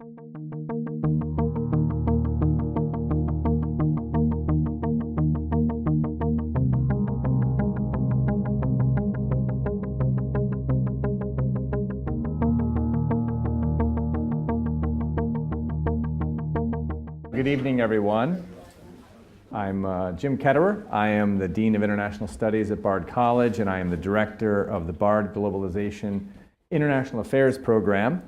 Good evening, everyone. I'm Jim Ketterer. I am the Dean of International Studies at Bard College, and I am the Director of the Bard Globalization International Affairs Program.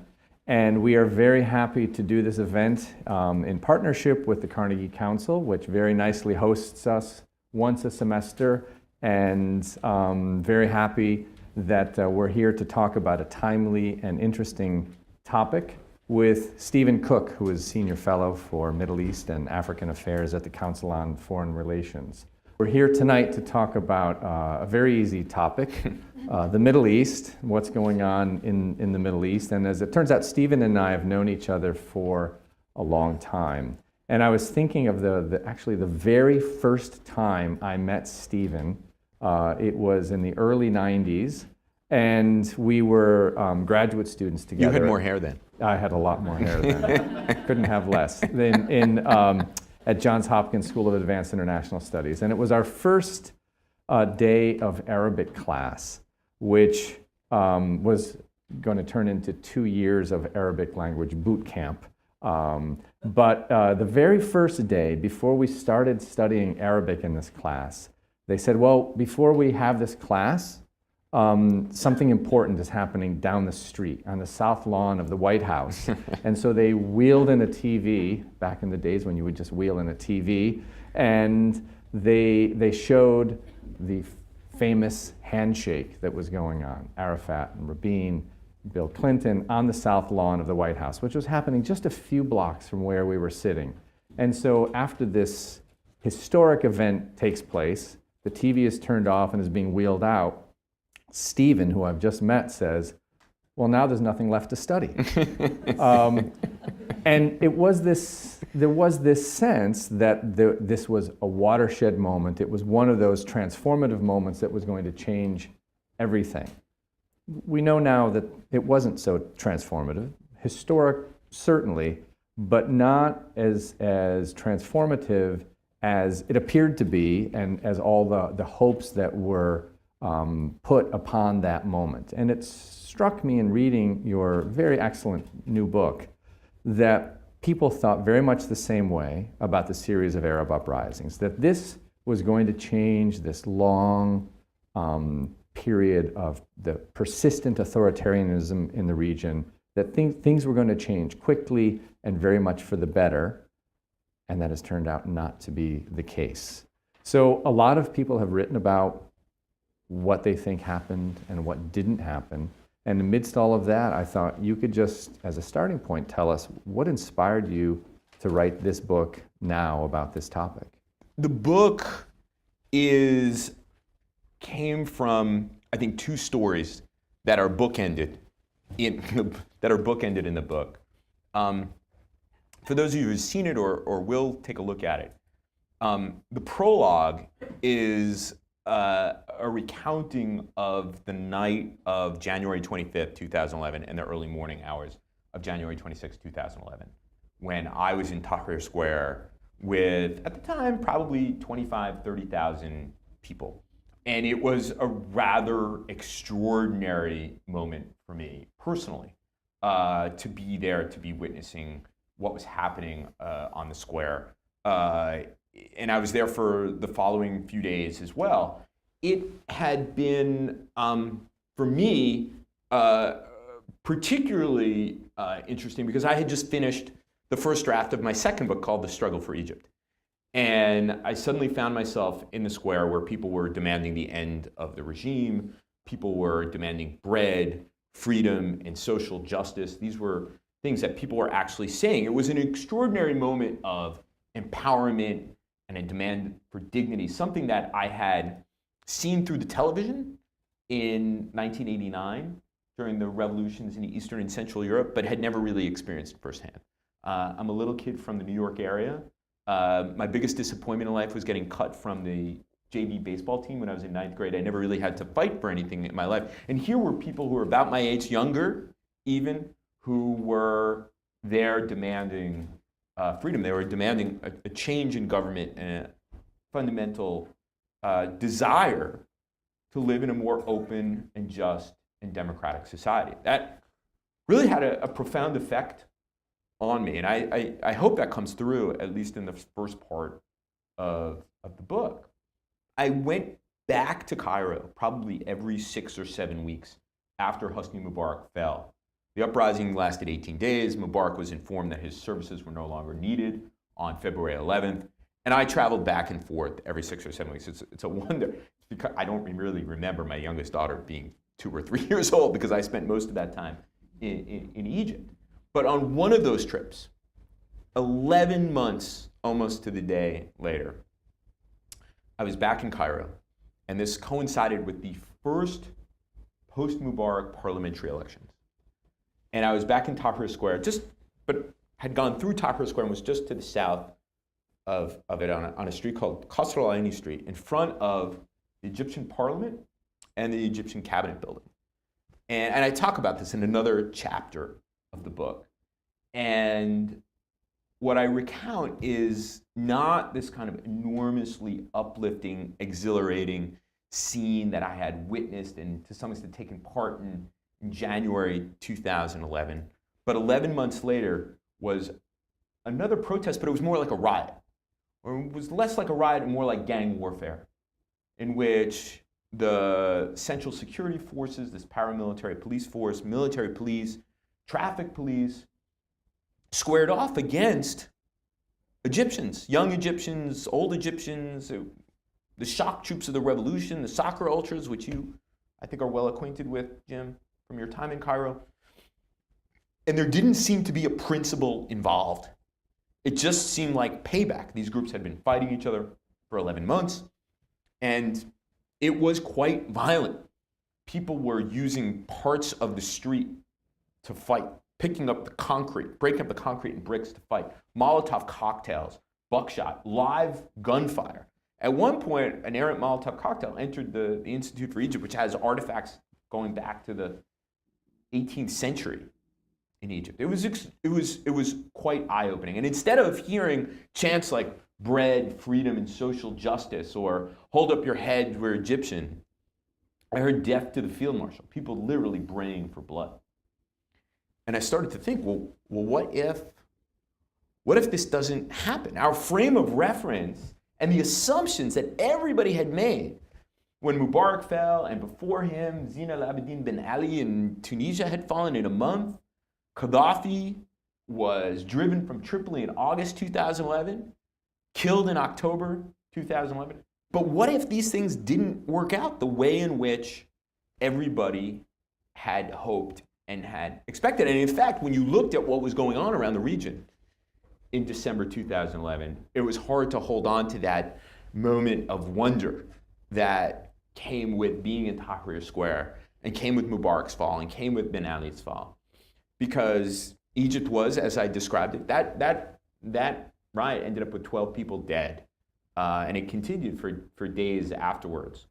And we are very happy to do this event in partnership with the Carnegie Council, which very nicely hosts us once a semester. And very happy that we're here to talk about a timely and interesting topic with Stephen Cook, who is Senior Fellow for Middle East and African Affairs at the Council on Foreign Relations. We're here tonight to talk about a very easy topic, the Middle East, what's going on in the Middle East. And as it turns out, Stephen and I have known each other for a long time. And I was thinking of actually the very first time I met Stephen. It was in the early 90s. And we were graduate students together. You had more hair then. I had a lot more hair then. Couldn't have less. At Johns Hopkins School of Advanced International Studies. And it was our first day of Arabic class, which was going to turn into 2 years of Arabic language boot camp. But the very first day, before we started studying Arabic in this class, they said, well, before we have this class, something important is happening down the street on the south lawn of the White House. And so they wheeled in a TV, back in the days when you would just wheel in a TV, and they showed the famous handshake that was going on, Arafat and Rabin, Bill Clinton, on the south lawn of the White House, which was happening just a few blocks from where we were sitting. And so after this historic event takes place, the TV is turned off and is being wheeled out. Stephen, who I've just met, says, well, now there's nothing left to study. And there was this sense that this was a watershed moment. It was one of those transformative moments that was going to change everything. We know now that it wasn't so transformative. Historic, certainly, but not as transformative as it appeared to be, and as all the hopes that were put upon that moment. And it struck me in reading your very excellent new book that people thought very much the same way about the series of Arab uprisings, that this was going to change this long period of the persistent authoritarianism in the region, that things were going to change quickly and very much for the better, and that has turned out not to be the case. So a lot of people have written about what they think happened and what didn't happen. And amidst all of that, I thought you could just, as a starting point, tell us what inspired you to write this book now about this topic. The book came from, I think, two stories that are bookended in the book. For those of you who've seen it or will take a look at it, the prologue is a recounting of the night of January 25th, 2011, and the early morning hours of January 26th, 2011, when I was in Tahrir Square with, at the time, probably 30,000 people. And it was a rather extraordinary moment for me, personally, to be there, to be witnessing what was happening on the square. And I was there for the following few days as well. It had been, for me, particularly interesting because I had just finished the first draft of my second book called The Struggle for Egypt. And I suddenly found myself in the square where people were demanding the end of the regime. People were demanding bread, freedom, and social justice. These were things that people were actually saying. It was an extraordinary moment of empowerment and a demand for dignity, something that I had seen through the television in 1989 during the revolutions in Eastern and Central Europe, but had never really experienced firsthand. I'm a little kid from the New York area. My biggest disappointment in life was getting cut from the JV baseball team when I was in 9th grade. I never really had to fight for anything in my life. And here were people who were about my age, younger even, who were they're demanding freedom. They were demanding a change in government and a fundamental desire to live in a more open and just and democratic society. That really had a profound effect on me, and I hope that comes through, at least in the first part of the book. I went back to Cairo probably every 6 or 7 weeks after Hosni Mubarak fell. The uprising lasted 18 days. Mubarak was informed that his services were no longer needed on February 11th. And I traveled back and forth every 6 or 7 weeks. It's a wonder. Because I don't really remember my youngest daughter being 2 or 3 years old because I spent most of that time in Egypt. But on one of those trips, 11 months almost to the day later, I was back in Cairo. And this coincided with the first post-Mubarak parliamentary elections. And I was back in Tahrir Square, but had gone through Tahrir Square and was just to the south of it on a street called Qasr al-Aini Street, in front of the Egyptian parliament and the Egyptian cabinet building. And I talk about this in another chapter of the book. And what I recount is not this kind of enormously uplifting, exhilarating scene that I had witnessed and to some extent taken part in January 2011. But 11 months later was another protest, but it was more like a riot. Or it was less like a riot and more like gang warfare, in which the Central Security Forces, this paramilitary police force, military police, traffic police, squared off against Egyptians, young Egyptians, old Egyptians, the shock troops of the revolution, the soccer ultras, which you, I think, are well acquainted with, Jim, from your time in Cairo. And there didn't seem to be a principle involved. It just seemed like payback. These groups had been fighting each other for 11 months, and it was quite violent. People were using parts of the street to fight, picking up the concrete, breaking up the concrete and bricks to fight, Molotov cocktails, buckshot, live gunfire. At one point, an errant Molotov cocktail entered the Institute for Egypt, which has artifacts going back to the 18th century in Egypt. It was quite eye-opening. And instead of hearing chants like bread, freedom, and social justice, or hold up your head, we're Egyptian, I heard death to the field marshal, people literally braying for blood. And I started to think, well, what if this doesn't happen? Our frame of reference and the assumptions that everybody had made when Mubarak fell and before him, Zine al-Abidine Ben Ali in Tunisia had fallen in a month. Gaddafi was driven from Tripoli in August 2011, killed in October 2011. But what if these things didn't work out the way in which everybody had hoped and had expected? And in fact, when you looked at what was going on around the region in December 2011, it was hard to hold on to that moment of wonder that came with being in Tahrir Square and came with Mubarak's fall and came with Ben Ali's fall. Because Egypt was, as I described it, that riot ended up with 12 people dead. And it continued for days afterwards.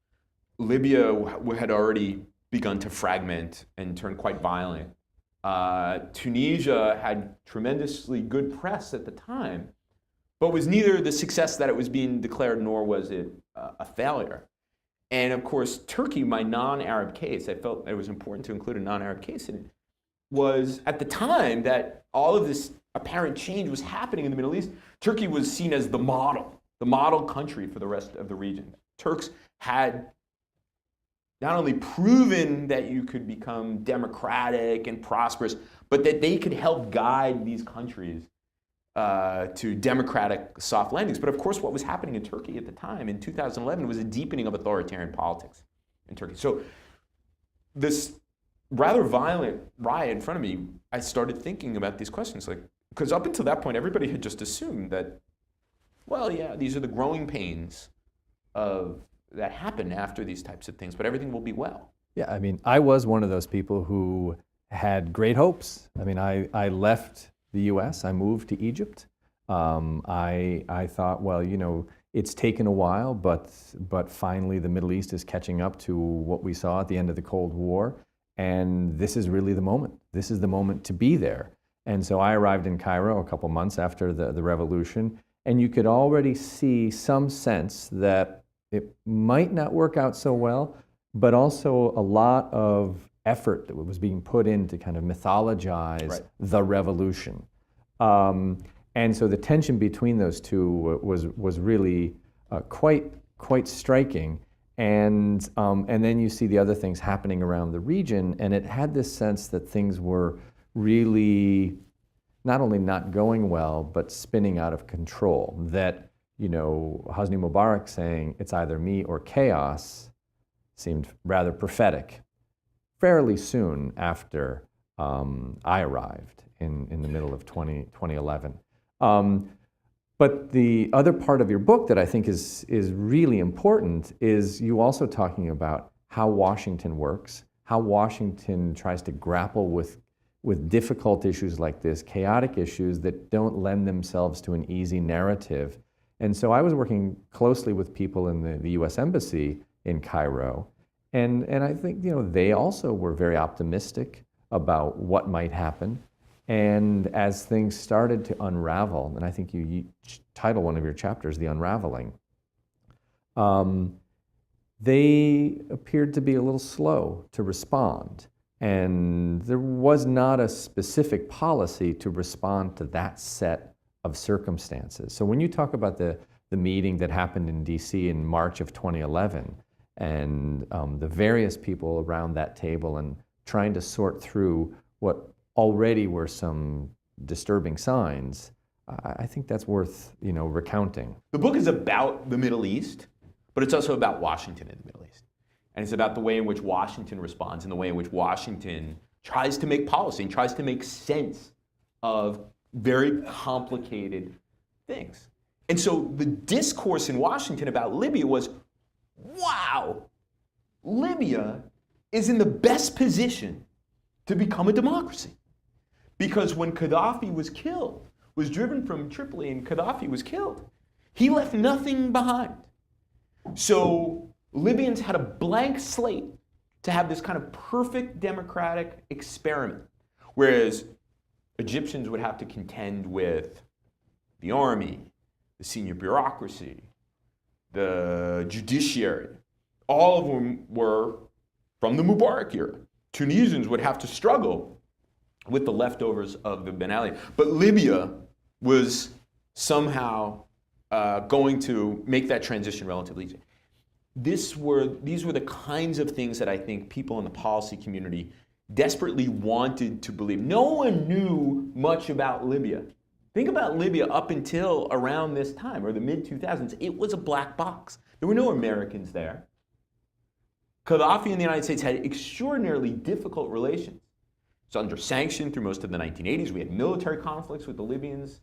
Libya had already begun to fragment and turn quite violent. Tunisia had tremendously good press at the time, but was neither the success that it was being declared nor was it a failure. And of course, Turkey, my non-Arab case, I felt it was important to include a non-Arab case in it, was at the time that all of this apparent change was happening in the Middle East, Turkey was seen as the model country for the rest of the region. Turks had not only proven that you could become democratic and prosperous, but that they could help guide these countries to democratic soft landings. But of course, what was happening in Turkey at the time in 2011 was a deepening of authoritarian politics in Turkey. So this rather violent riot in front of me, I started thinking about these questions, like, because up until that point, everybody had just assumed that, well, yeah, these are the growing pains that happen after these types of things, but everything will be well. Yeah, I mean, I was one of those people who had great hopes. I mean, I left the U.S., I moved to Egypt. I thought, well, you know, it's taken a while, but finally the Middle East is catching up to what we saw at the end of the Cold War, and this is really the moment. This is the moment to be there. And so I arrived in Cairo a couple months after the revolution, and you could already see some sense that it might not work out so well, but also a lot of effort that was being put in to kind of mythologize the revolution. And so the tension between those two was really quite striking. And then you see the other things happening around the region, and it had this sense that things were really not only not going well, but spinning out of control. That, Hosni Mubarak saying it's either me or chaos seemed rather prophetic fairly soon after I arrived in the middle of 2011. But the other part of your book that I think is really important is you also talking about how Washington works, how Washington tries to grapple with difficult issues like this, chaotic issues that don't lend themselves to an easy narrative. And so I was working closely with people in the US Embassy in Cairo, and I think they also were very optimistic about what might happen. And as things started to unravel, and I think you title one of your chapters, The Unraveling, they appeared to be a little slow to respond. And there was not a specific policy to respond to that set of circumstances. So when you talk about the meeting that happened in DC in March of 2011, and the various people around that table and trying to sort through what already were some disturbing signs, I think that's worth recounting. The book is about the Middle East, but it's also about Washington in the Middle East. And it's about the way in which Washington responds and the way in which Washington tries to make policy and tries to make sense of very complicated things. And so the discourse in Washington about Libya was, wow, Libya is in the best position to become a democracy. Because when Gaddafi was driven from Tripoli and Gaddafi was killed, he left nothing behind. So Libyans had a blank slate to have this kind of perfect democratic experiment, whereas Egyptians would have to contend with the army, the senior bureaucracy, the judiciary. All of them were from the Mubarak era. Tunisians would have to struggle with the leftovers of the Ben Ali. But Libya was somehow going to make that transition relatively easy. These were the kinds of things that I think people in the policy community desperately wanted to believe. No one knew much about Libya. Think about Libya up until around this time, or the mid-2000s. It was a black box. There were no Americans there. Gaddafi and the United States had extraordinarily difficult relations. It's under sanction through most of the 1980s. We had military conflicts with the Libyans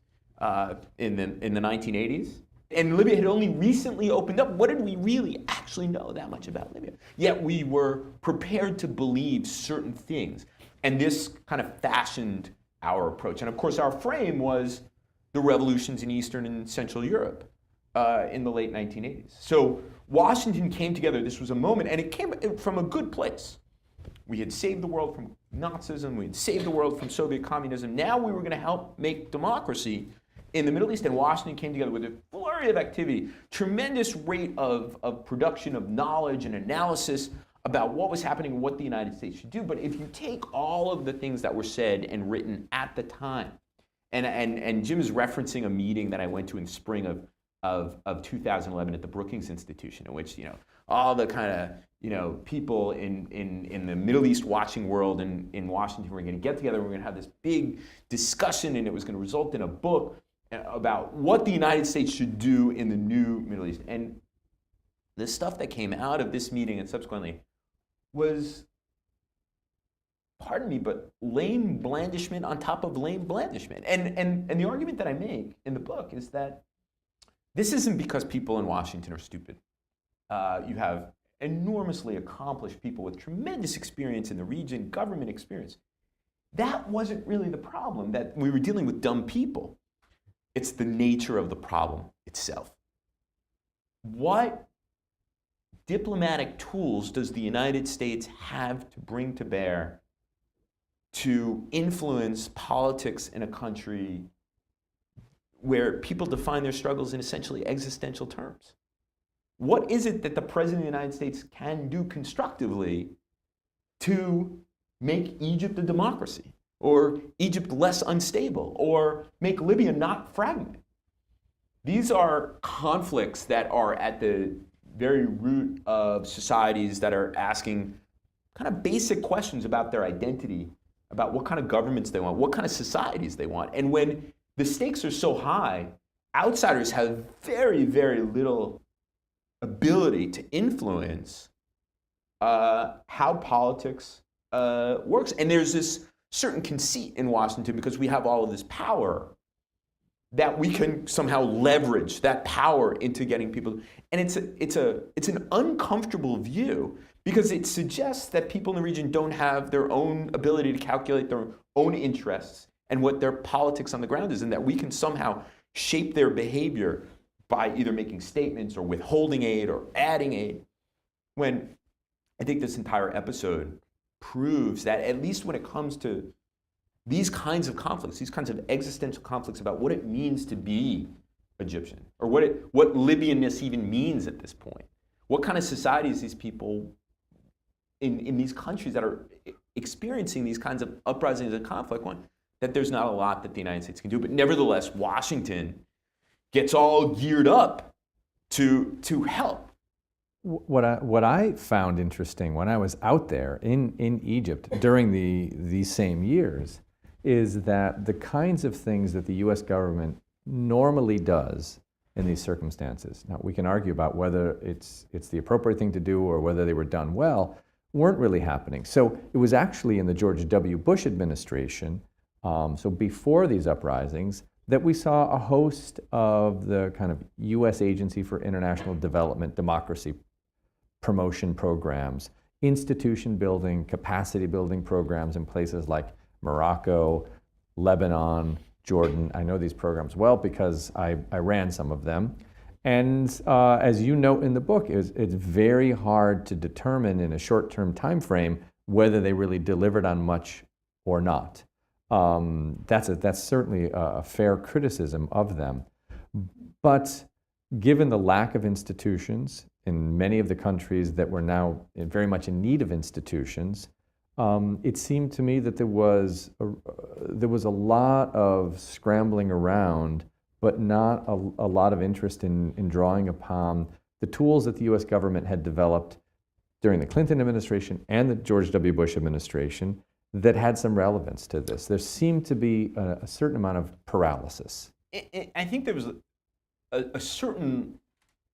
in the 1980s. And Libya had only recently opened up. What did we really actually know that much about Libya? Yet we were prepared to believe certain things. And this kind of fashioned our approach. And of course, our frame was the revolutions in Eastern and Central Europe in the late 1980s. So Washington came together. This was a moment, and it came from a good place. We had saved the world from Nazism. We had saved the world from Soviet communism. Now we were going to help make democracy in the Middle East, and Washington came together with a flurry of activity, tremendous rate of production of knowledge and analysis about what was happening and what the United States should do. But if you take all of the things that were said and written at the time, and Jim is referencing a meeting that I went to in spring of 2011 at the Brookings Institution, in which all the kind of people in the Middle East watching world in Washington were going to get together. We're going to have this big discussion, and it was going to result in a book about what the United States should do in the new Middle East. And the stuff that came out of this meeting and subsequently was, pardon me, but lame blandishment on top of lame blandishment. And the argument that I make in the book is that this isn't because people in Washington are stupid. You have enormously accomplished people with tremendous experience in the region, government experience. That wasn't really the problem, that we were dealing with dumb people. It's the nature of the problem itself. What diplomatic tools does the United States have to bring to bear to influence politics in a country where people define their struggles in essentially existential terms? What is it that the President of the United States can do constructively to make Egypt a democracy, or Egypt less unstable, or make Libya not fragmented? These are conflicts that are at the very root of societies that are asking kind of basic questions about their identity, about what kind of governments they want, what kind of societies they want. And when the stakes are so high, outsiders have very, very little ability to influence how politics works. And there's this certain conceit in Washington, because we have all of this power, that we can somehow leverage that power into getting people. And it's an uncomfortable view, because it suggests that people in the region don't have their own ability to calculate their own interests and what their politics on the ground is, and that we can somehow shape their behavior by either making statements or withholding aid or adding aid. When I think this entire episode proves that, at least when it comes to these kinds of conflicts, these kinds of existential conflicts about what it means to be Egyptian, or what Libyanness even means at this point, what kind of societies these people in these countries that are experiencing these kinds of uprisings and conflict want, that there's not a lot that the United States can do. But nevertheless, Washington gets all geared up to help. What I found interesting when I was out there in Egypt during these same years is that the kinds of things that the U.S. government normally does in these circumstances, now we can argue about whether it's the appropriate thing to do or whether they were done well, weren't really happening. So it was actually in the George W. Bush administration, so before these uprisings, that we saw a host of the kind of U.S. Agency for International Development, democracy promotion programs, institution building, capacity building programs in places like Morocco, Lebanon, Jordan. I know these programs well because I ran some of them. And as you note in the book, it's very hard to determine in a short-term time frame whether they really delivered on much or not. That's certainly a fair criticism of them. But given the lack of institutions in many of the countries that were now very much in need of institutions, it seemed to me that there was a lot of scrambling around, but not a lot of interest in drawing upon the tools that the U.S. government had developed during the Clinton administration and the George W. Bush administration that had some relevance to this. There seemed to be a certain amount of paralysis. I think there was a certain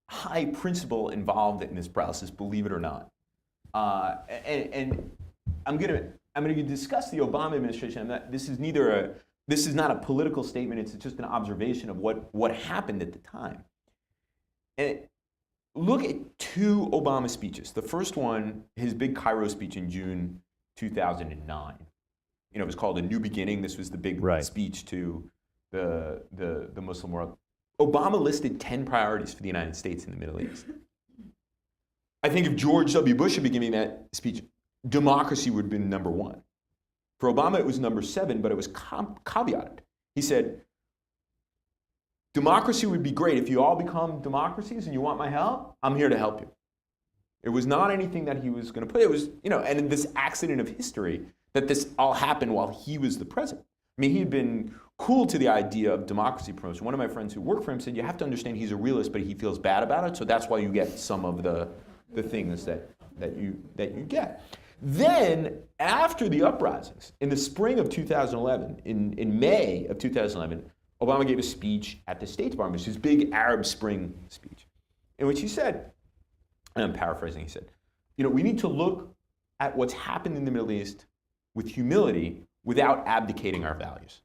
high principle involved in this paralysis, believe it or not. And I'm gonna discuss the Obama administration. This is not a political statement. It's just an observation of what happened at the time. And look at two Obama speeches. The first one, his big Cairo speech in June 2009. It was called A New Beginning. This was the big speech to the Muslim world. Obama listed 10 priorities for the United States in the Middle East. I think if George W. Bush had been giving that speech, democracy would have been number one. For Obama, it was number 7, but it was caveated. He said, democracy would be great. If you all become democracies and you want my help, I'm here to help you. It was not anything that he was going to put. It was, and in this accident of history, that this all happened while he was the president. I mean, he had been cool to the idea of democracy promotion. One of my friends who worked for him said, you have to understand he's a realist, but he feels bad about it, so that's why you get some of the things that you get. Then, after the uprisings, in the spring of 2011, in May of 2011, Obama gave a speech at the State Department, his big Arab Spring speech, in which he said, and I'm paraphrasing, he said, we need to look at what's happened in the Middle East with humility without abdicating our values.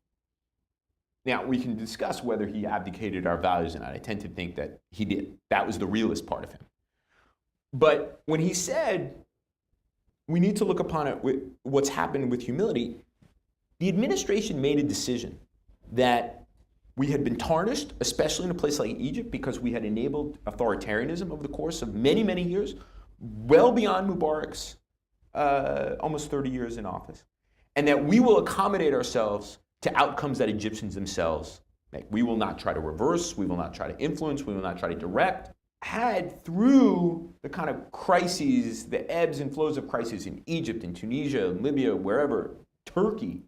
Now, we can discuss whether he abdicated our values or not. I tend to think that he did. That was the realist part of him. But when he said, we need to look upon it with what's happened with humility, the administration made a decision that we had been tarnished, especially in a place like Egypt, because we had enabled authoritarianism over the course of many, many years, well beyond Mubarak's almost 30 years in office. and that we will accommodate ourselves to outcomes that Egyptians themselves make. We will not try to reverse, we will not try to influence, we will not try to direct. Had through the kind of crises, the ebbs and flows of crises in Egypt, in Tunisia, Libya, wherever, Turkey,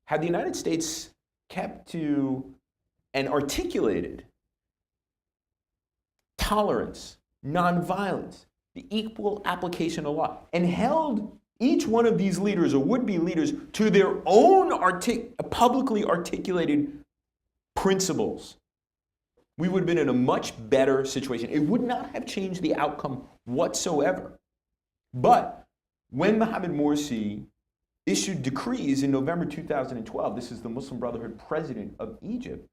had the United States kept to and articulated tolerance, nonviolence, the equal application of law, and held each one of these leaders or would-be leaders to their own publicly articulated principles, we would have been in a much better situation. It would not have changed the outcome whatsoever. But when Mohamed Morsi issued decrees in November 2012, this is the Muslim Brotherhood president of Egypt,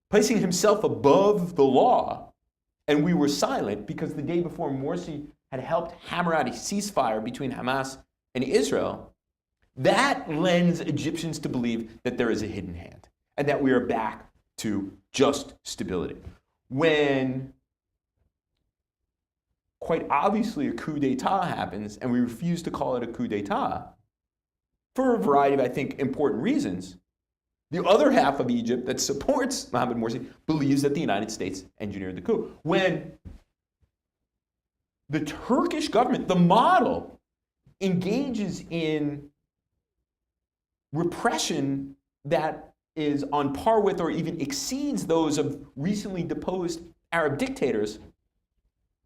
placing himself above the law, and we were silent because the day before Morsi had helped hammer out a ceasefire between Hamas and Israel, that lends Egyptians to believe that there is a hidden hand and that we are back to just stability. When quite obviously a coup d'etat happens and we refuse to call it a coup d'etat for a variety of, I think, important reasons, the other half of Egypt that supports Mohamed Morsi believes that the United States engineered the coup. When the Turkish government, the model, engages in repression that is on par with or even exceeds those of recently deposed Arab dictators,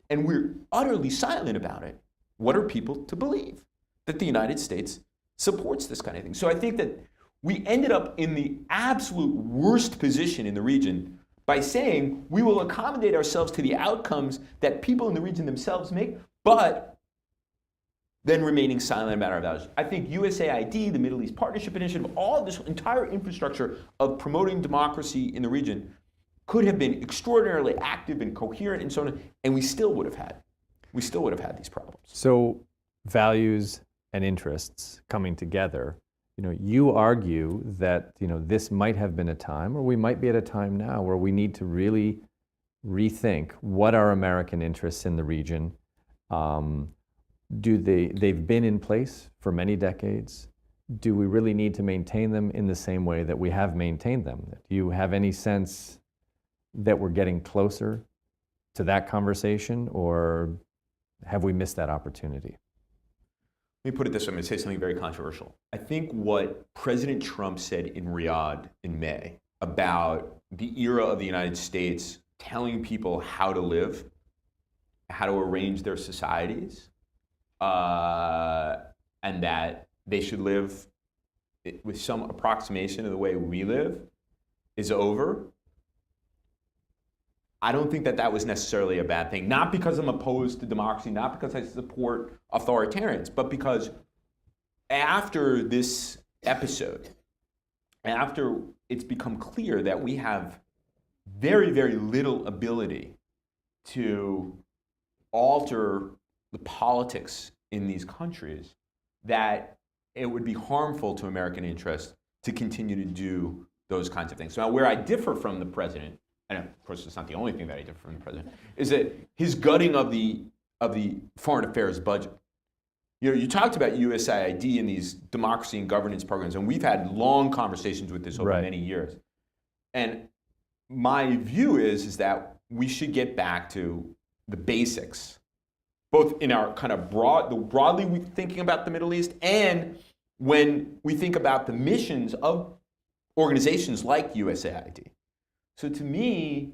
and we're utterly silent about it, what are people to believe? That the United States supports this kind of thing. So I think that we ended up in the absolute worst position in the region by saying we will accommodate ourselves to the outcomes that people in the region themselves make, but then remaining silent about our values. I think USAID, the Middle East Partnership Initiative, all this entire infrastructure of promoting democracy in the region could have been extraordinarily active and coherent and so on, and we still would have had these problems. So values and interests coming together, you argue that, this might have been a time, or we might be at a time now where we need to really rethink what are American interests in the region. They've been in place for many decades. Do we really need to maintain them in the same way that we have maintained them? Do you have any sense that we're getting closer to that conversation, or have we missed that opportunity? Let me put it this way, I'm going to say something very controversial. I think what President Trump said in Riyadh in May about the era of the United States telling people how to live, how to arrange their societies, and that they should live with some approximation of the way we live, is over. I don't think that was necessarily a bad thing. Not because I'm opposed to democracy, not because I support authoritarians, but because after this episode, after it's become clear that we have very, very little ability to alter the politics in these countries, that it would be harmful to American interests to continue to do those kinds of things. So now where I differ from the president, and of course it's not the only thing that I differ from the president, is that his gutting of the foreign affairs budget. You talked about USAID and these democracy and governance programs, and we've had long conversations with this over many years. And my view is that we should get back to the basics, both in our kind of broadly we thinking about the Middle East, and when we think about the missions of organizations like USAID. So to me,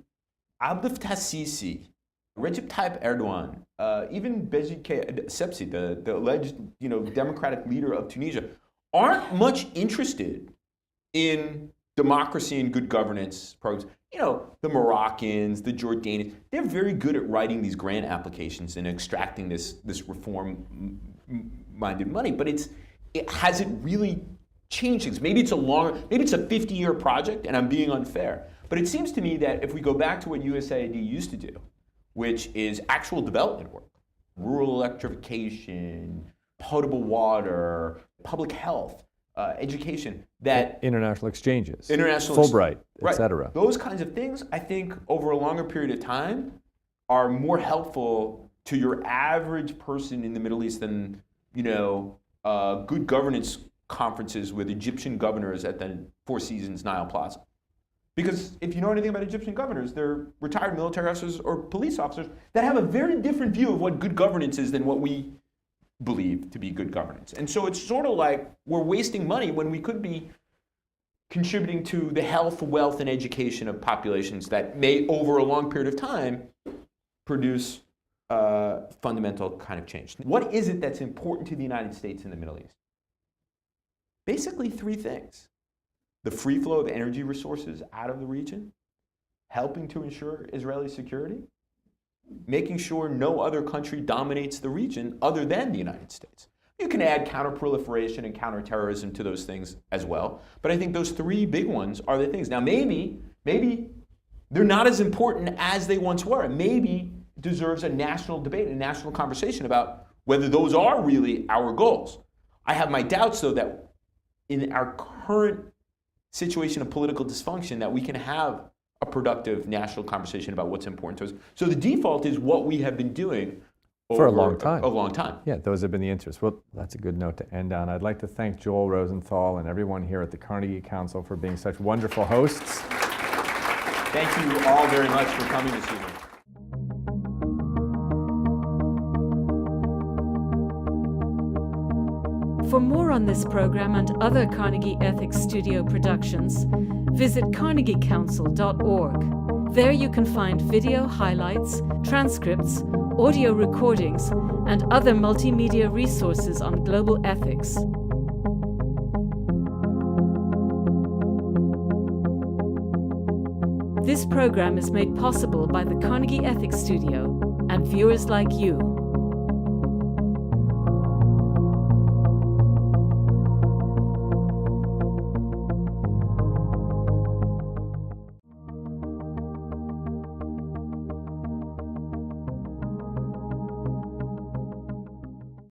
Abdel Fattah Sisi, Recep Tayyip Erdogan, even Beji Sepsi, the alleged democratic leader of Tunisia, aren't much interested in democracy and good governance programs. The Moroccans, the Jordanians, they're very good at writing these grant applications and extracting this reform-minded money, but it hasn't really changed things. Maybe it's a 50-year project, and I'm being unfair. But it seems to me that if we go back to what USAID used to do, which is actual development work, rural electrification, potable water, public health, education, that international exchanges, Fulbright, et cetera. Those kinds of things, I think, over a longer period of time, are more helpful to your average person in the Middle East than good governance conferences with Egyptian governors at the Four Seasons Nile Plaza. Because if you know anything about Egyptian governors, they're retired military officers or police officers that have a very different view of what good governance is than what we believe to be good governance. And so it's sort of like we're wasting money when we could be contributing to the health, wealth, and education of populations that may, over a long period of time, produce fundamental kind of change. What is it that's important to the United States in the Middle East? Basically three things. The free flow of energy resources out of the region, helping to ensure Israeli security, making sure no other country dominates the region other than the United States. You can add counterproliferation and counterterrorism to those things as well, but I think those three big ones are the things. Now maybe they're not as important as they once were, and maybe it deserves a national debate, a national conversation about whether those are really our goals. I have my doubts, though, that in our current situation of political dysfunction, that we can have a productive national conversation about what's important to us. So the default is what we have been doing for a long time. A long time. Yeah, those have been the interests. Well, that's a good note to end on. I'd like to thank Joel Rosenthal and everyone here at the Carnegie Council for being such wonderful hosts. Thank you all very much for coming this evening. For more on this program and other Carnegie Ethics Studio productions, visit carnegiecouncil.org. There you can find video highlights, transcripts, audio recordings, and other multimedia resources on global ethics. This program is made possible by the Carnegie Ethics Studio and viewers like you.